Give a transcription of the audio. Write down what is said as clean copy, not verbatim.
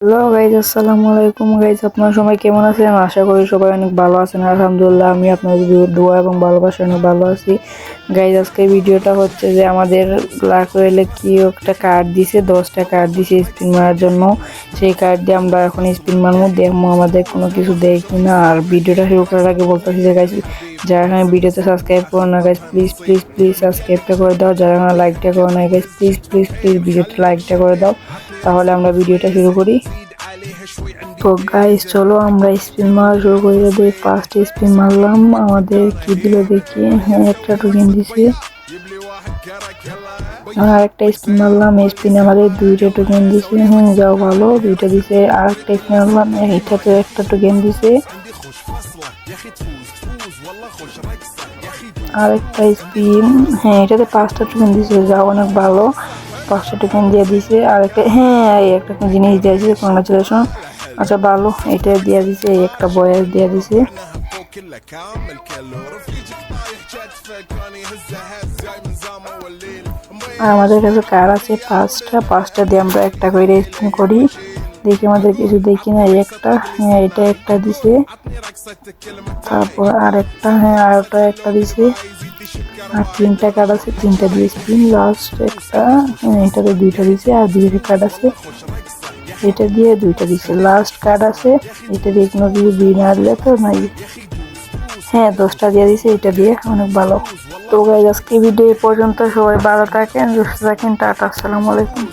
Hello guys, আসসালামু আলাইকুম guys. আপনারা সবাই কেমন আছেন? আশা করি সবাই অনেক ভালো আছেন। আলহামদুলিল্লাহ, আমি আপনাদের দোয়া এবং ভালোবাসা অনেক ভালো আছি গাইজ। আজকে ভিডিওটা হচ্ছে যে আমাদের ক্লার্ক রয়েলে কি একটা কার্ড দিছে, 10টা কার্ড দিছে স্পিন মারার জন্য। সেই কার্ড দিয়ে আমরা এখন স্পিন মারবো, দেখবো আমাদের কোনো কিছু দেয় কিনা। আর ভিডিওটা শুরু করার আগে বলতেছি যে গাইজ, যারা এখানে ভিডিওতে সাবস্ক্রাইব করো না গাইজ, প্লিজ প্লিজ প্লিজ সাবস্ক্রাইবটা করে দাও। যারা এখানে লাইকটা করো না গাইজ, প্লিজ প্লিজ প্লিজ ভিডিওটা লাইকটা করে দাও। তাহলে আমরা ভিডিওটা শুরু করি। তো গাইস চলো আমরা স্পিন মারা শুরু করে দিই। ফার্স্ট স্পিন মারলাম, আমাদের কি দিল দেখি। হ্যাঁ, একটা টোকেন দিছে। আর একটা স্পিন মারলাম, স্পিনে আমাদের 2টা টোকেন দিছে। হ্যাঁ, যাও ভালো, 2টা দিছে। আর একটা স্পিন মারলাম, এটাতে একটা টোকেন দিছে। আর একটা স্পিন, হ্যাঁ এটাতে 5টা টোকেন দিছে, যাও অনেক ভালো। 5টা টোকেন দিয়ে দিছে। আর একটা, হ্যাঁ একটা জিনিস দিয়েছে, কংগ্রাচুলেশন। আচ্ছা ভালো, এটা দিয়ে দিছে, একটা বয়স দিয়ে দিছে। আর আমাদের কাছে কার আছে 5টা দিয়ে আমরা একটা করে স্পিন করি, দেখি আমাদের কিছু দেখি না। একটা, হ্যাঁ এটা একটা দিছে। তারপর আর একটা, হ্যাঁ আরটা একটা দিছে। আর 3টা কার্ড আছে, 3টা দিয়ে স্পিন। লাস্ট একটা, হ্যাঁ এটাতে 2টা দিছে। আর 2টা কার্ড আছে, এটা দিয়ে 2টা দিছে। লাস্ট কার্ড আছে, এটা দিয়ে কোনো কিছু দিয়ে না দিলে তো নাই। হ্যাঁ 10টা দিয়ে দিছে, এটা দিয়ে অনেক ভালো। তো গাইস, আজকে ভিডিও পর্যন্ত। সবাই ভালো থাকেন, সুস্থ থাকেন, টাটা, আসসালামু আলাইকুম।